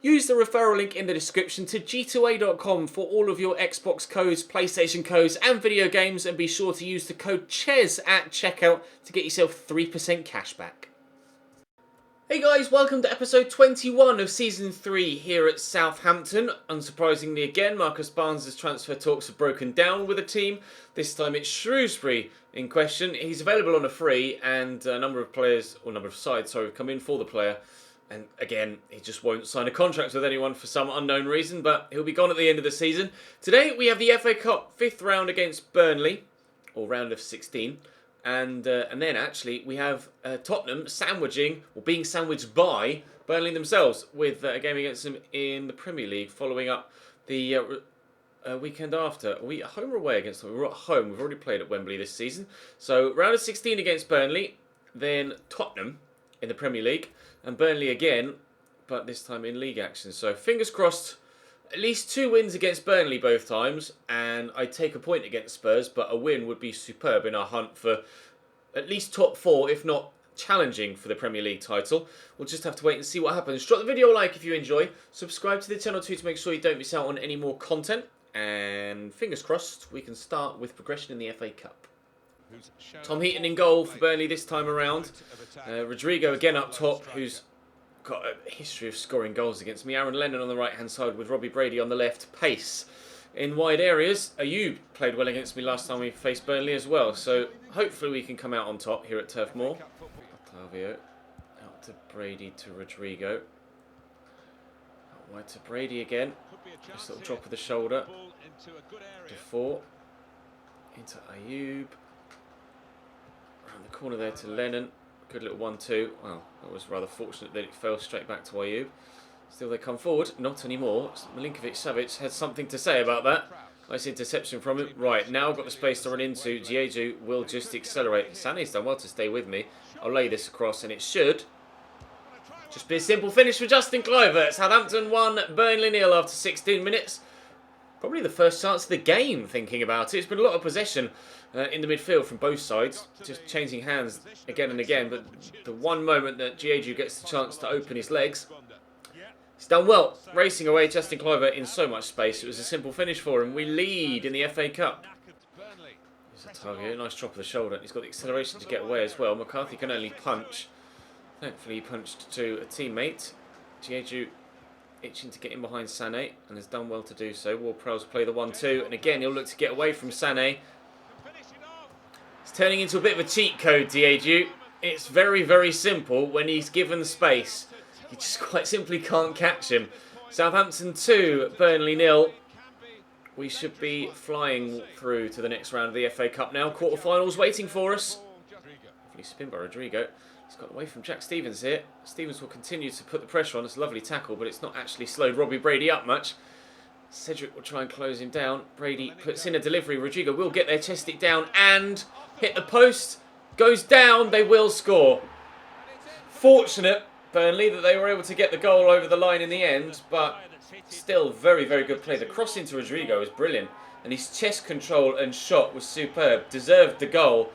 Use the referral link in the description to g2a.com for all of your Xbox codes, PlayStation codes and video games, and be sure to use the code CHES at checkout to get yourself 3% cash back. Hey guys, welcome to episode 21 of Season 3 here at Southampton. Unsurprisingly again, Marcus Barnes' transfer talks have broken down with the team. This time it's Shrewsbury in question. He's available on a free and a number of players, or number of sides, sorry, have come in for the player. And again, he just won't sign a contract with anyone for some unknown reason, but he'll be gone at the end of the season. Today we have the FA Cup 5th round against Burnley, or round of 16. And then actually we have Tottenham being sandwiched by Burnley themselves with a game against them in the Premier League following up the weekend after. Are we at home or away against them? We're at home. We've already played at Wembley this season. So round of 16 against Burnley, then Tottenham in the Premier League, and Burnley again, but this time in league action. So fingers crossed, at least 2 wins against Burnley both times, and I'd take a point against Spurs, but a win would be superb in our hunt for at least top 4, if not challenging for the Premier League title. We'll just have to wait and see what happens. Drop the video a like if you enjoy. Subscribe to the channel too to make sure you don't miss out on any more content. And fingers crossed, we can start with progression in the FA Cup. Tom Heaton in goal for Burnley this time around. Rodrigo again up top, who's got a history of scoring goals against me. Aaron Lennon on the right-hand side with Robbie Brady on the left. Pace in wide areas. Ayub played well against me last time we faced Burnley as well. So hopefully we can come out on top here at Turf Moor. Octavio out to Brady to Rodrigo. Out wide to Brady again. Just a little drop of the shoulder. Defoe. Into Ayub. Around the corner there to Lennon. Good little 1-2. Well, that was rather fortunate that it fell straight back to Ayub. Still they come forward. Not anymore. Milinkovic-Savic had something to say about that. Nice interception from him. Right, now got the space to run into. Diego will just accelerate. Sané's done well to stay with me. I'll lay this across and it should just be a simple finish for Justin Kluivert. Southampton 1, Burnley 0 after 16 minutes. Probably the first chance of the game, thinking about it. It's been a lot of possession in the midfield from both sides. Just changing hands again and again. But the one moment that Diego gets the chance to open his legs, he's done well. Racing away Justin Kluivert in so much space. It was a simple finish for him. We lead in the FA Cup. Here's a target. Nice drop of the shoulder. He's got the acceleration to get away as well. McCarthy can only punch. Thankfully he punched to a teammate. Diego itching to get in behind Sané and has done well to do so. Ward-Prowse play the 1-2 and again he'll look to get away from Sané. It's turning into a bit of a cheat code, Diego. It's very, very simple when he's given space. You just quite simply can't catch him. Southampton 2, Burnley 0. We should be flying through to the next round of the FA Cup now. Quarterfinals waiting for us. Lovely spin by Rodrigo. He's got away from Jack Stevens here. Stevens will continue to put the pressure on. It's a lovely tackle, but it's not actually slowed Robbie Brady up much. Cedric will try and close him down. Brady puts in a delivery. Rodrigo will get there, chest it down, and hit the post. Goes down. They will score. Fortunate, Burnley, that they were able to get the goal over the line in the end, but still very, very good play. The cross into Rodrigo was brilliant, and his chest control and shot was superb. Deserved the goal.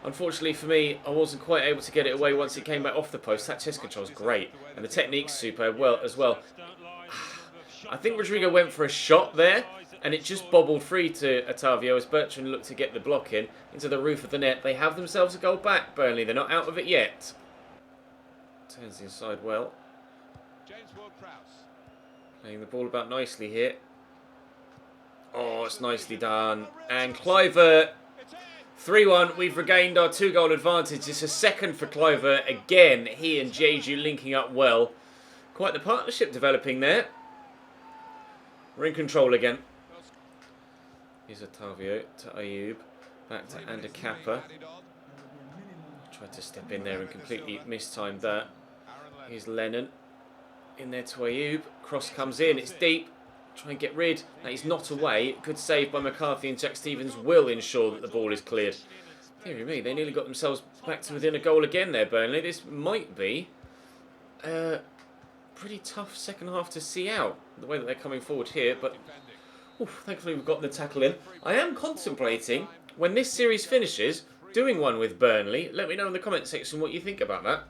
Unfortunately for me, I wasn't quite able to get it away once it came back off the post. That chest control is great, and the technique's superb as well. I think Rodrigo went for a shot there, and it just bobbled free to Otavio as Bertrand looked to get the block in into the roof of the net. They have themselves a goal back, Burnley. They're not out of it yet. Turns inside well. Playing the ball about nicely here. Oh, it's nicely done. And Kluivert, 3-1. We've regained our 2-goal advantage. It's a second for Kluivert. Again, he and Jeju linking up well. Quite the partnership developing there. We're in control again. Here's Otavio to Ayub. Back to Ander Kappa. Tried to step in there and completely mistimed that. Here's Lennon. In there to Ayub. Cross comes in. It's deep. Try and get rid. Now he's not away. Good save by McCarthy, and Jack Stevens will ensure that the ball is cleared. Dear me, they nearly got themselves back to within a goal again there, Burnley. This might be a pretty tough second half to see out, the way that they're coming forward here, but thankfully we've got the tackle in. I am contemplating, when this series finishes, doing one with Burnley. Let me know in the comment section what you think about that.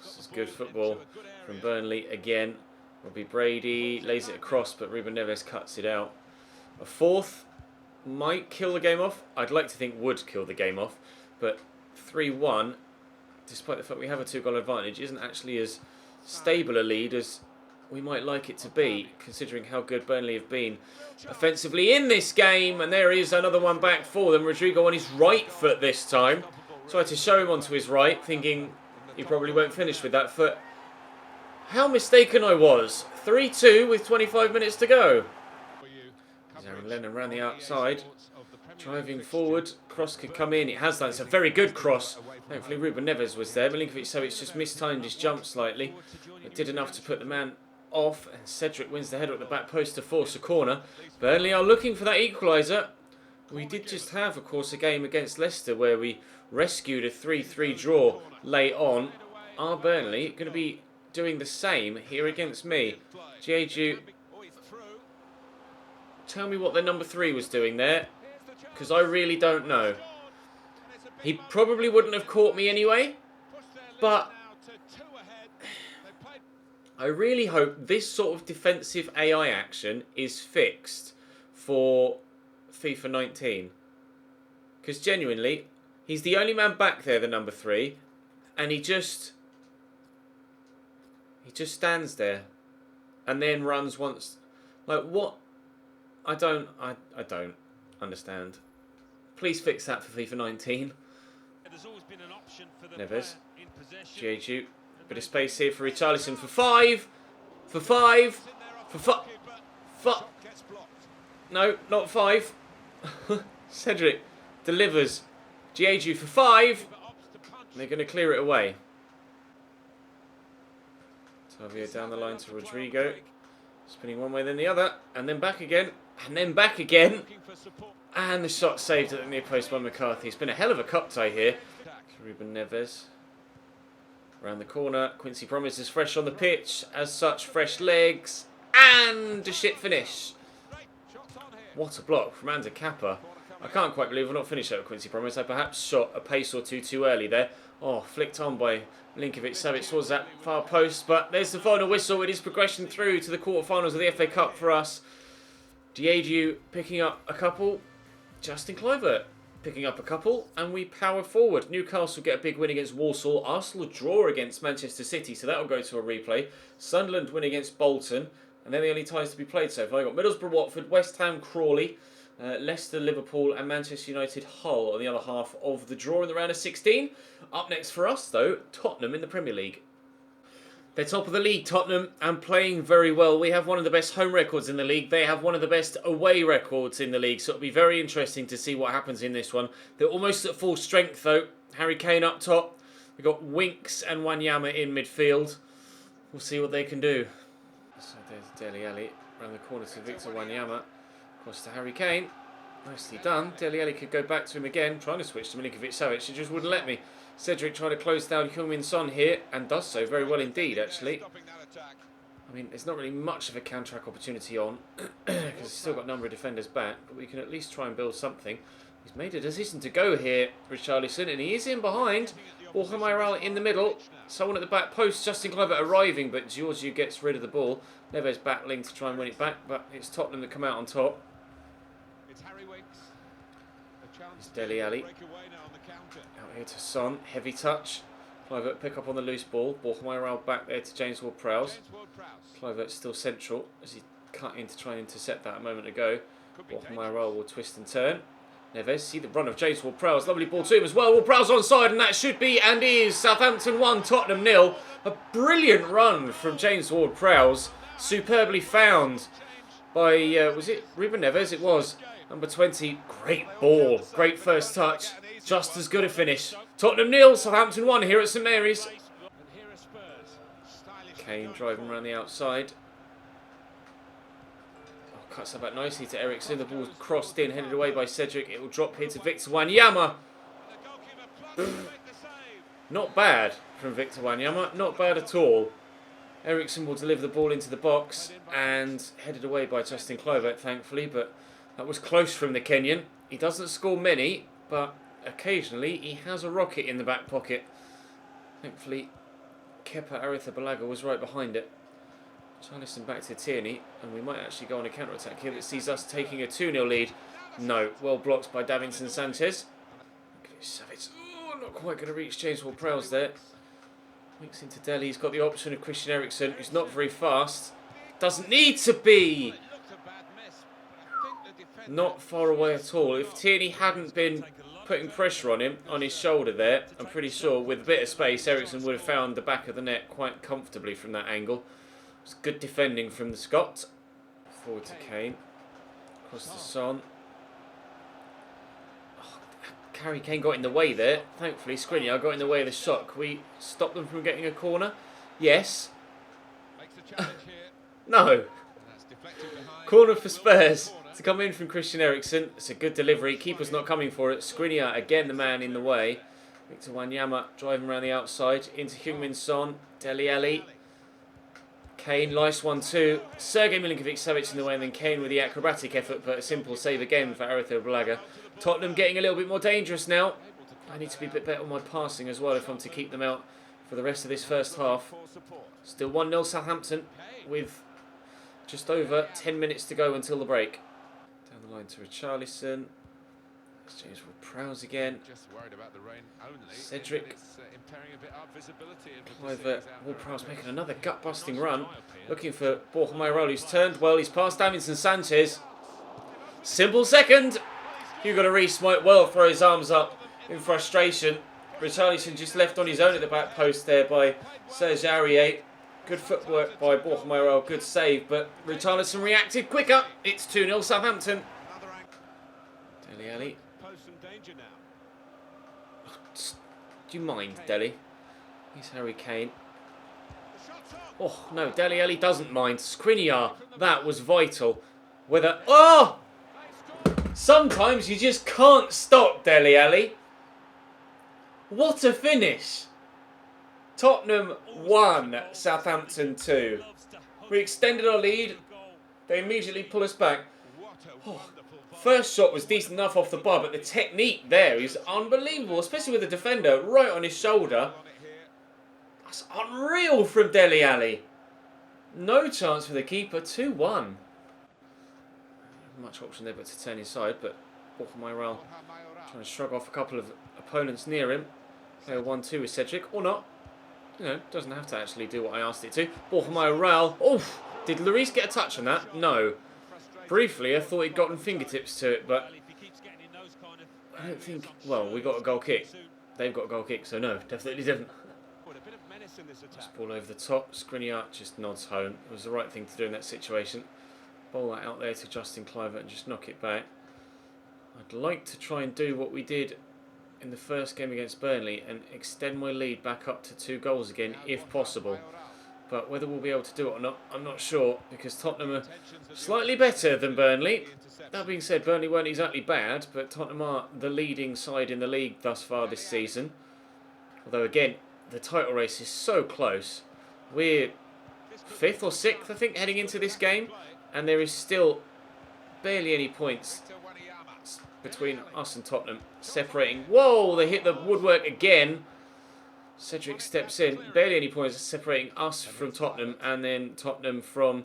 This is good football from Burnley again. Robbie Brady lays it across, but Ruben Neves cuts it out. A fourth might kill the game off. I'd like to think would kill the game off, but 3-1, despite the fact we have a 2-goal advantage, isn't actually as stable a lead as we might like it to be, considering how good Burnley have been offensively in this game. And there is another one back for them. Rodrigo on his right foot this time. Tried to show him onto his right, thinking he probably won't finish with that foot. How mistaken I was. 3-2 with 25 minutes to go. Aaron Lennon around the outside, driving forward. Cross could come in. It has done. It's a very good cross. Thankfully, Ruben Neves was there. Milinkovic-Savic just mistimed his jump slightly, but did enough to put the man off. And Cedric wins the header at the back post to force a corner. Burnley are looking for that equaliser. We did just have, of course, a game against Leicester where we rescued a 3-3 draw late on. Are Burnley going to be doing the same here against me? Jeju, tell me what their number 3 was doing there, because I really don't know. He probably wouldn't have caught me anyway, but I really hope this sort of defensive AI action is fixed for FIFA 19. Because genuinely, he's the only man back there, the number 3, and he just stands there and then runs once. Like, what? I don't understand. Please fix that for FIFA 19. Neves. Jeju. Bit of space here for Richarlison for 5. For 5. For 5. No, not 5. Cedric delivers. Jeju for 5. And they're going to clear it away. Tavio down the line to Rodrigo. Spinning one way then the other. And then back again. And then back again. And the shot saved at the near post by McCarthy. It's been a hell of a cup tie here. Ruben Neves. Around the corner. Quincy Promes is fresh on the pitch. As such, fresh legs. And a shit finish. What a block from Ander Kappa. I can't quite believe we're not finished with Quincy Promes. I perhaps shot a pace or two too early there. Oh, flicked on by Milinkovic-Savic towards that far post. But there's the final whistle. It is progression through to the quarterfinals of the FA Cup for us. Jeju picking up a couple. Justin Kluivert picking up a couple. And we power forward. Newcastle get a big win against Walsall. Arsenal draw against Manchester City. So that will go to a replay. Sunderland win against Bolton. And they're the only ties to be played so far. I've got Middlesbrough, Watford, West Ham, Crawley, Leicester, Liverpool and Manchester United, Hull on the other half of the draw in the round of 16. Up next for us, though, Tottenham in the Premier League. They're top of the league, Tottenham, and playing very well. We have one of the best home records in the league. They have one of the best away records in the league. So it'll be very interesting to see what happens in this one. They're almost at full strength, though. Harry Kane up top. We've got Winks and Wanyama in midfield. We'll see what they can do. So there's Dele Alli around the corner to Victor Wanyama. Across to Harry Kane. Nicely done. Dele Alli could go back to him again. Trying to switch to Milinkovic-Savic. She just wouldn't let me. Cedric trying to close down Heung-min Son here. And does so very well indeed, actually. I mean, there's not really much of a counter-attack opportunity on. Because he's still got a number of defenders back. But we can at least try and build something. He's made a decision to go here, Richarlison. And he is in behind. Borja in the middle. Someone at the back post. Justin Kluivert arriving. But Giorgio gets rid of the ball. Neves battling to try and win it back. But it's Tottenham that come out on top. It's Dele Alli. Out here to Son. Heavy touch. Kluivert pick up on the loose ball. Borja back there to James Ward-Prowse. Kluivert still central as he cut in to try and intercept that a moment ago. Borja will twist and turn. Neves, see the run of James Ward-Prowse. Lovely ball to him as well. Ward-Prowse onside, and that should be and is Southampton 1, Tottenham 0. A brilliant run from James Ward-Prowse. Superbly found by, was it Ruben Neves? It was. Number 20. Great ball. Great first touch. Just as good a finish. Tottenham 0, Southampton 1 here at St Mary's. Kane driving around the outside. Cuts that back nicely to Eriksen. The ball's crossed in, headed away by Cedric. It will drop here to Victor Wanyama. Not bad from Victor Wanyama. Not bad at all. Eriksen will deliver the ball into the box and headed away by Justin Kluivert, thankfully. But that was close from the Kenyan. He doesn't score many, but occasionally he has a rocket in the back pocket. Thankfully, Kepa Arrizabalaga was right behind it. Charlison back to Tierney, and we might actually go on a counter-attack here that sees us taking a 2-0 lead. No, well blocked by Davinson Sanchez. Savage, not quite going to reach James Ward-Prowse there. Winks into Dele, he's got the option of Christian Eriksen, who's not very fast. Doesn't need to be! Not far away at all. If Tierney hadn't been putting pressure on him, on his shoulder there, I'm pretty sure with a bit of space, Eriksen would have found the back of the net quite comfortably from that angle. It's good defending from the Scot. Forward to Kane. Across to Son. Oh, Harry Kane got in the way there. Thankfully, Skriniar got in the way of the shot. Can we stop them from getting a corner? Yes. No. Corner for Spurs. To come in from Christian Eriksen. It's a good delivery. Keeper's not coming for it. Skriniar, again, the man in the way. Victor Wanyama driving around the outside. Into Heung-min Son. Dele Alli. Kane, nice 1-2. Sergej Milinkovic-Savic in the way, and then Kane with the acrobatic effort, but a simple save again for Arrizabalaga. Tottenham getting a little bit more dangerous now. I need to be a bit better on my passing as well if I'm to keep them out for the rest of this first half. Still 1-0 Southampton with just over 10 minutes to go until the break. Down the line to Richarlison. That's James Ward-Prowse again. Cedric. Cliver. Ward-Prowse making another gut-busting run. Looking for Borja Mayoral, who's turned well. He's past Davinson Sanchez. Simple second. Hugo Lloris might well throw his arms up in frustration. Richarlison just left on his own at the back post there by Serge Aurier. Good footwork by Borja Mayoral. Good save, but Richarlison reacted quicker. It's 2-0 Southampton. Dele Alli. Do you mind, Dele? Here's Harry Kane. Oh, no, Dele Alli doesn't mind. Skriniar, that was vital. Whether... Oh! Sometimes you just can't stop Dele Alli. What a finish. Tottenham 1, Southampton 2. We extended our lead. They immediately pull us back. Oh. First shot was decent enough off the bar, but the technique there is unbelievable, especially with the defender right on his shoulder. That's unreal from Dele Alli. No chance for the keeper, 2-1. Much option there but to turn inside, but Borja Mayoral trying to shrug off a couple of opponents near him. Play a 1-2 with Cedric, or not. You know, doesn't have to actually do what I asked it to. Borja Mayoral. Oh, did Lloris get a touch on that? No. Briefly, I thought he'd gotten fingertips to it, but I don't think... Well, we got a goal kick. They've got a goal kick, so no, definitely didn't. Just ball over the top. Skriniar just nods home. It was the right thing to do in that situation. Bowl that out there to Justin Kluivert and just knock it back. I'd like to try and do what we did in the first game against Burnley and extend my lead back up to 2 goals again, if possible. But whether we'll be able to do it or not, I'm not sure, because Tottenham are slightly better than Burnley. That being said, Burnley weren't exactly bad, but Tottenham are the leading side in the league thus far this season. Although, again, the title race is so close. We're 5th or 6th, I think, heading into this game, and there is still barely any points between us and Tottenham separating. Whoa, they hit the woodwork again. Cedric steps in. Barely any points separating us from Tottenham, and then Tottenham from...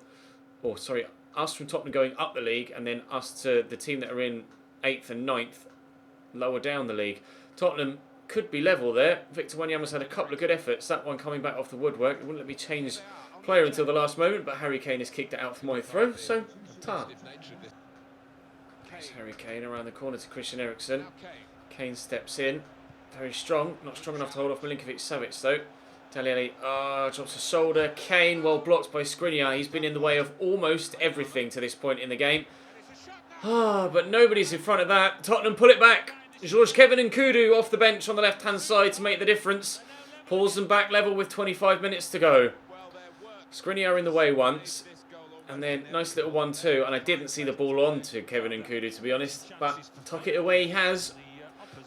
Oh, sorry, us from Tottenham going up the league, and then us to the team that are in 8th and 9th, lower down the league. Tottenham could be level there. Victor Wanyama's had a couple of good efforts. That one coming back off the woodwork. It wouldn't let me change player until the last moment, but Harry Kane has kicked it out for my throw, so ta. There's Harry Kane around the corner to Christian Eriksen. Kane steps in. Very strong. Not strong enough to hold off Milinkovic-Savic, though. Dele Alli drops a shoulder. Kane, well blocked by Skriniar. He's been in the way of almost everything to this point in the game. But nobody's in front of that. Tottenham pull it back. George Kevin and Kudu off the bench on the left-hand side to make the difference. Pulls them back level with 25 minutes to go. Skriniar in the way once. And then nice little 1-2. And I didn't see the ball on to Kevin and Kudu, to be honest. But tuck it away he has.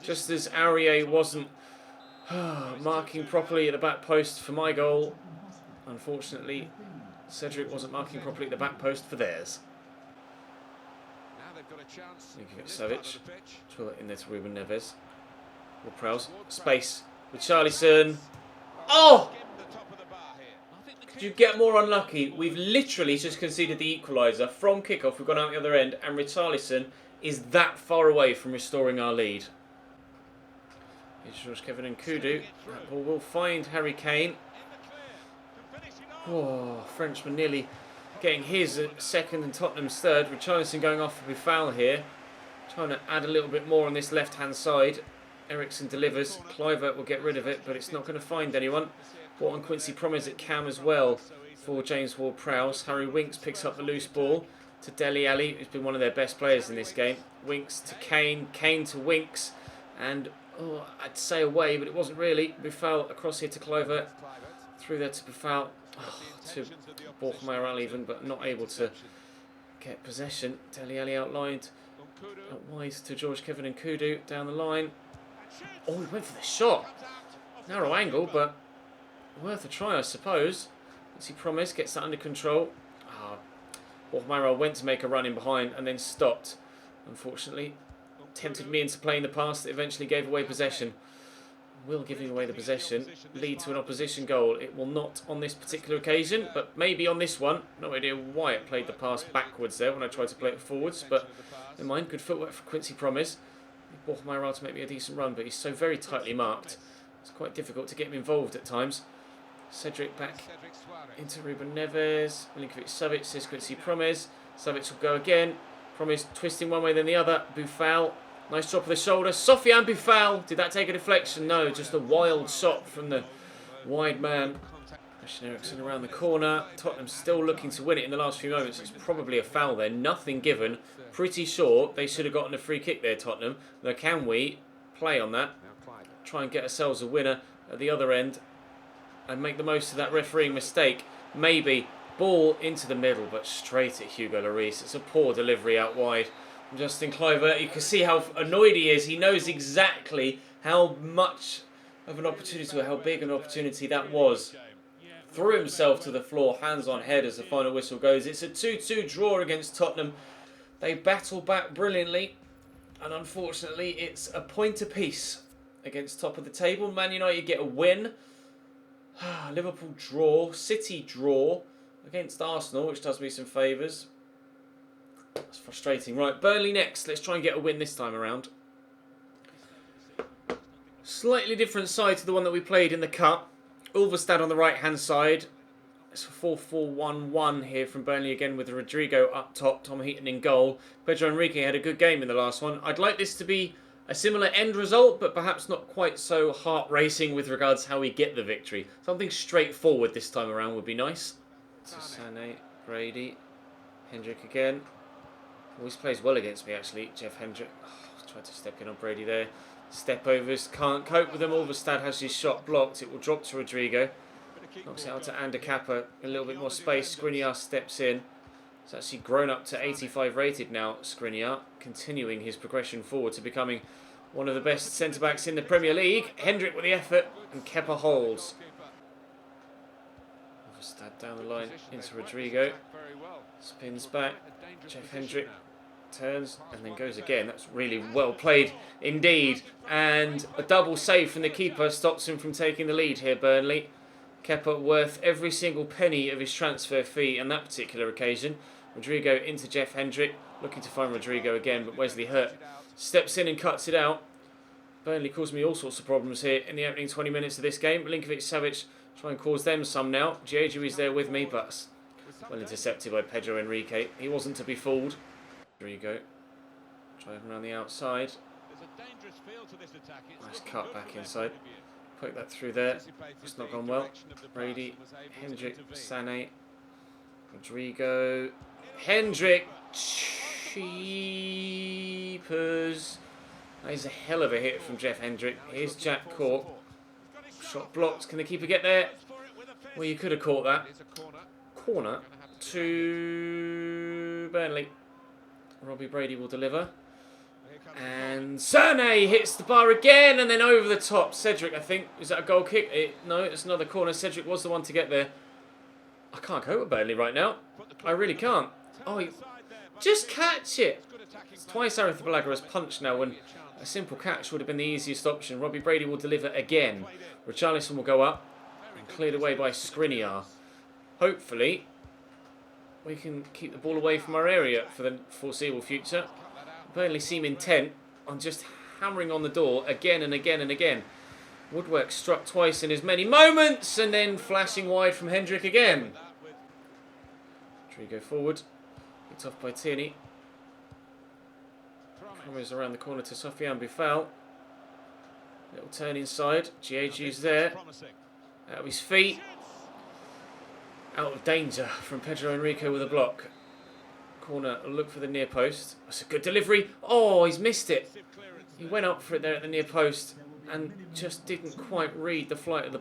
Just as Aurier wasn't marking properly at the back post for my goal. Unfortunately, Cedric wasn't marking properly at the back post for theirs. Milinkovic-Savic. Drill it in there to Ruben Neves. Ward-Prowse. Space with Charlison. Oh! Could you get more unlucky? We've literally just conceded the equaliser from kickoff. We've gone out the other end, and Richarlison is that far away from restoring our lead. Here's George Kevin and Kudu. That ball will find Harry Kane. Oh, Frenchman nearly getting his second and Tottenham's third. Richarlison going off for Buffal here. Trying to add a little bit more on this left-hand side. Ericsson delivers. Kluivert will get rid of it, but it's not going to find anyone. Brought on Quincy Promes at cam as well for James Ward-Prowse. Harry Winks picks up the loose ball to Dele Alli, who's been one of their best players in this game. Winks to Kane. Kane to Winks. And, oh, I'd say away, but it wasn't really. Buffal across here to Kluivert. Through there to Buffal. Oh, to Borchmeyer even, but not able to get possession. Dele Alli outlined out wide to George Kevin and Kudu down the line. Oh, he went for the shot. Narrow angle, but worth a try, I suppose. Let's see, Promise gets that under control. Borchmeyer went to make a run in behind and then stopped. Unfortunately, tempted me into playing the pass that eventually gave away possession. Will giving away the possession lead to an opposition goal? It will not on this particular occasion, but maybe on this one. No idea why it played the pass backwards there when I tried to play it forwards, but never mind. Good footwork for Quincy Promes. Borchmeyer to make me a decent run, but he's so very tightly marked. It's quite difficult to get him involved at times. Cedric back into Ruben Neves. Milinkovic-Savic says Quincy Promes. Savic will go again. Promes twisting one way then the other. Buffal. Nice drop of the shoulder. Sofiane Buffal. Did that take a deflection? No, just a wild shot from the wide man. Christian Eriksen around the corner. Tottenham still looking to win it in the last few moments. It's probably a foul there. Nothing given. Pretty sure they should have gotten a free kick there, Tottenham. Now, can we play on that? Try and get ourselves a winner at the other end and make the most of that refereeing mistake. Maybe. Ball into the middle, but straight at Hugo Lloris. It's a poor delivery out wide. Justin Kluivert, you can see how annoyed he is. He knows exactly how much of an opportunity, or how big an opportunity that was. Threw himself to the floor, hands on head as the final whistle goes. It's a 2-2 draw against Tottenham. They battle back brilliantly, and unfortunately it's a point apiece against top of the table. Man United get a win. Liverpool draw, City draw against Arsenal, which does me some favours. That's frustrating. Right, Burnley next. Let's try and get a win this time around. Slightly different side to the one that we played in the Cup. Ulverstad on the right-hand side. It's a 4-4-1-1 here from Burnley again with Rodrigo up top, Tom Heaton in goal. Pedro Enrique had a good game in the last one. I'd like this to be a similar end result, but perhaps not quite so heart-racing with regards to how we get the victory. Something straightforward this time around would be nice. So Sané, Brady, Hendrick again. Always plays well against me, actually. Jeff Hendrick. Oh, tried to step in on Brady there. Step overs. Can't cope with them. Ulverstad has his shot blocked. It will drop to Rodrigo. Knocks it out to Ander Kappa. A little bit more space. Skriniar steps in. He's actually grown up to 85 rated now, Skriniar. Continuing his progression forward to becoming one of the best centre-backs in the Premier League. Hendrick with the effort. And Kepa holds. Ulverstad down the line into Rodrigo. Spins back. Jeff Hendrick turns and then goes again. That's really well played indeed. And a double save from the keeper stops him from taking the lead here, Burnley. Kepa worth every single penny of his transfer fee on that particular occasion. Rodrigo into Jeff Hendrick. Looking to find Rodrigo again, but Wesley Hurt steps in and cuts it out. Burnley caused me all sorts of problems here in the opening 20 minutes of this game. Milinkovic-Savic try and cause them some now. Gieju is there with me, but well intercepted by Pedro Enrique. He wasn't to be fooled. Rodrigo driving around the outside. Nice cut back inside. Poke that through there. It's not gone well. Brady, Hendrick, Sané, Rodrigo, Hendrick. Cheapers. That is a hell of a hit from Jeff Hendrick. Here's Jack Cork. Shot blocked. Can the keeper get there? Well, you could have caught that. Corner to Burnley. Robbie Brady will deliver. And Sané hits the bar again and then over the top. Cedric, I think. Is that a goal kick? No, it's another corner. Cedric was the one to get there. I can't cope with Burnley right now. I really can't. Oh, just catch it. It's twice Arithmetic has punched now when a simple catch would have been the easiest option. Robbie Brady will deliver again. Richarlison will go up and cleared away by Skriniar. hopefully we can keep the ball away from our area for the foreseeable future. Burnley seem intent on just hammering on the door again and again and again. Woodwork struck twice in as many moments and then flashing wide from Hendrick again. Rodrigo forward. It's off by Tierney. Comes around the corner to Sofiane Boufal. Little turn inside. Giagiu's there. Out of his feet. Out of danger from Pedro Enrico with a block. Corner, look for the near post. That's a good delivery. Oh, he's missed it. He went up for it there at the near post and just didn't quite read the flight of the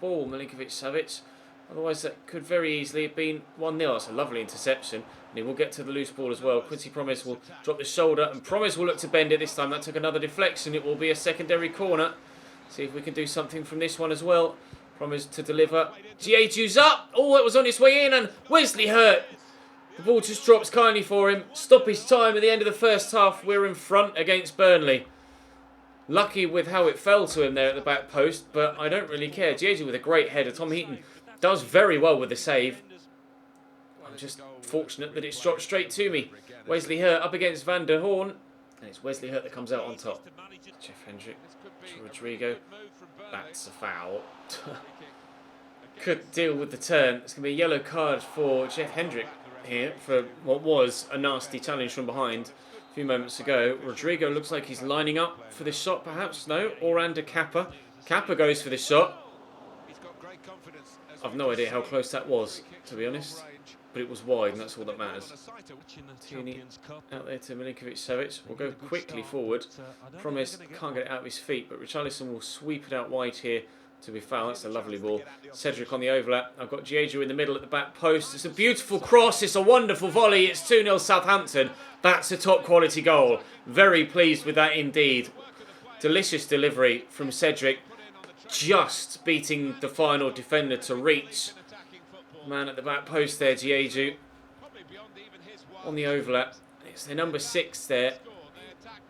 ball, Milinkovic-Savic. Otherwise, that could very easily have been 1-0. That's a lovely interception. And he will get to the loose ball as well. Quincy Promes will drop the shoulder, and Promes will look to bend it this time. That took another deflection. It will be a secondary corner. See if we can do something from this one as well. Promes to deliver. Giagiu's up. Oh, it was on its way in, and Wesley Hurt. The ball just drops kindly for him. Stoppage time at the end of the first half. We're in front against Burnley. Lucky with how it fell to him there at the back post, but I don't really care. Giagiu with a great header. Tom Heaton does very well with the save. I'm just fortunate that it's dropped straight to me. Wesley Hurt up against Van der Horn. And it's Wesley Hurt that comes out on top. Jeff Hendrick to Rodrigo. That's a foul. Could deal with the turn. It's going to be a yellow card for Jeff Hendrick here for what was a nasty challenge from behind a few moments ago. Rodrigo looks like he's lining up for this shot, perhaps. No, Oranda Kappa. Kappa goes for this shot. I've no idea how close that was, to be honest. But it was wide, and that's all that matters. Tierney out there to Milinkovic-Savic. We'll go quickly forward. Promise can't get it out of his feet, but Richarlison will sweep it out wide here to be fouled. That's a lovely ball. Cedric on the overlap. I've got Giagiu in the middle at the back post. It's a beautiful cross. It's a wonderful volley. It's 2-0 Southampton. That's a top quality goal. Very pleased with that indeed. Delicious delivery from Cedric. Just beating the final defender to reach. Man at the back post there, Giagiu. On the overlap. It's their number 6 there.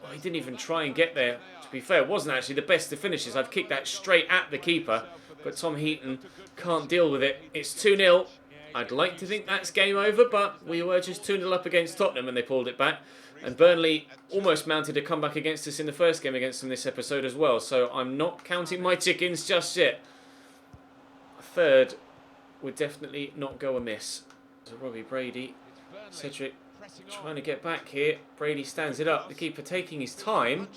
Well, he didn't even try and get there. To be fair, it wasn't actually the best of finishes. I've kicked that straight at the keeper. But Tom Heaton can't deal with it. It's 2-0. I'd like to think that's game over, but we were just 2-0 up against Tottenham and they pulled it back. And Burnley almost mounted a comeback against us in the first game against them this episode as well. So I'm not counting my chickens just yet. A third would definitely not go amiss. So Robbie Brady, Cedric trying to get back here. Brady stands it up. The keeper taking his time.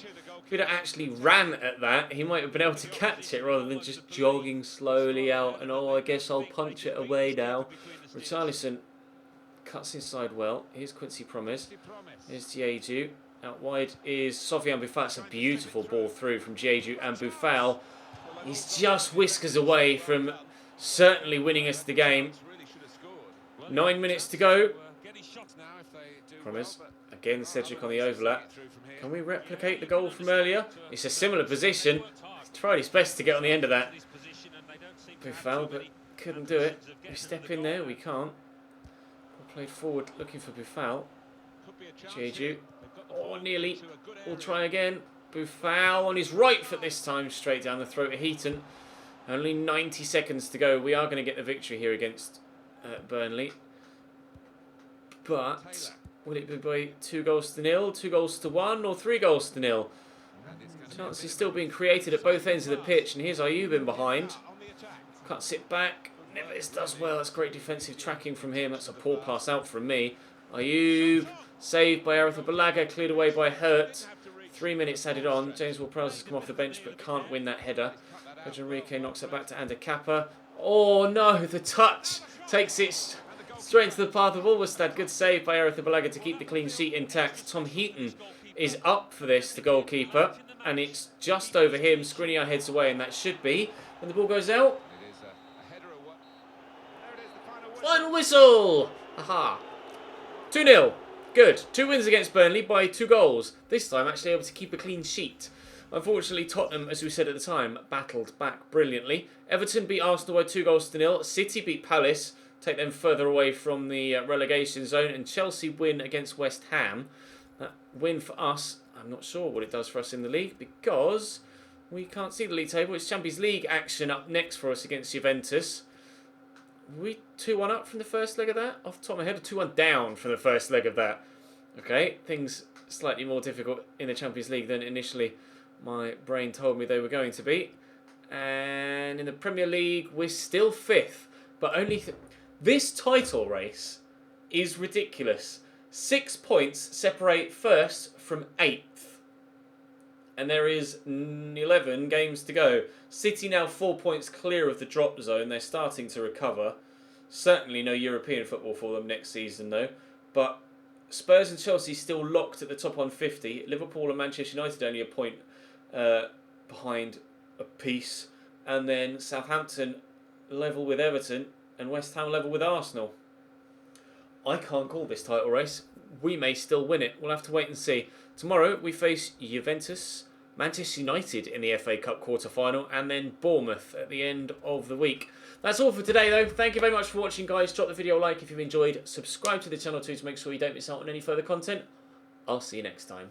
If he'd actually ran at that, he might have been able to catch it rather than just jogging slowly out. And I guess I'll punch it away now. Richarlison cuts inside well. Here's Quincy Promes. Here's Giagiu. Out wide is Sofiane Boufal. That's a beautiful ball through from Giagiu and Boufal. He's just whiskers away from certainly winning us the game. 9 minutes to go. Promise. Again, Cedric on the overlap. Can we replicate the goal from earlier? It's a similar position. He's tried his best to get on the end of that. Boufal, but couldn't do it. We step in there, we can't. Played forward looking for Boufal. Giagiu. Oh, nearly. We'll try again. Boufal on his right foot this time, straight down the throat of Heaton. Only 90 seconds to go. We are going to get the victory here against Burnley. But will it be by 2-0, 2-1, or 3-0? Chances still being created at both ends of the pitch. And here's Ayoub in behind. Cuts it back. Neves does well. That's great defensive tracking from him. That's a poor pass out from me. Ayoub saved by Arthur Balaga, cleared away by Hurt. 3 minutes added on. James Ward-Prowse has come off the bench but can't win that header. Pedro Enrique knocks it back to Ander Kappa. Oh no, the touch takes it straight into the path of Ulvestad. Good save by Arthur Balaga to keep the clean sheet intact. Tom Heaton is up for this, the goalkeeper, and it's just over him. Skriniar heads away, and that should be when the ball goes out. Final whistle! Aha. 2-0. Good. 2 wins against Burnley by 2 goals. This time actually able to keep a clean sheet. Unfortunately, Tottenham, as we said at the time, battled back brilliantly. Everton beat Arsenal by 2-0. City beat Palace, take them further away from the relegation zone. And Chelsea win against West Ham. That win for us, I'm not sure what it does for us in the league because we can't see the league table. It's Champions League action up next for us against Juventus. Were we 2-1 up from the first leg of that? Off the top of my head, 2-1 down from the first leg of that. Okay, things slightly more difficult in the Champions League than initially my brain told me they were going to be. And in the Premier League, we're still 5th. But only... This title race is ridiculous. 6 points separate 1st from 8th. And there is 11 games to go. City now 4 points clear of the drop zone. They're starting to recover. Certainly no European football for them next season, though. But Spurs and Chelsea still locked at the top 150. Liverpool and Manchester United only a point behind a piece. And then Southampton level with Everton and West Ham level with Arsenal. I can't call this title race. We may still win it. We'll have to wait and see. Tomorrow we face Juventus, Manchester United in the FA Cup quarter-final, and then Bournemouth at the end of the week. That's all for today, though. Thank you very much for watching, guys. Drop the video a like if you've enjoyed. Subscribe to the channel too to make sure you don't miss out on any further content. I'll see you next time.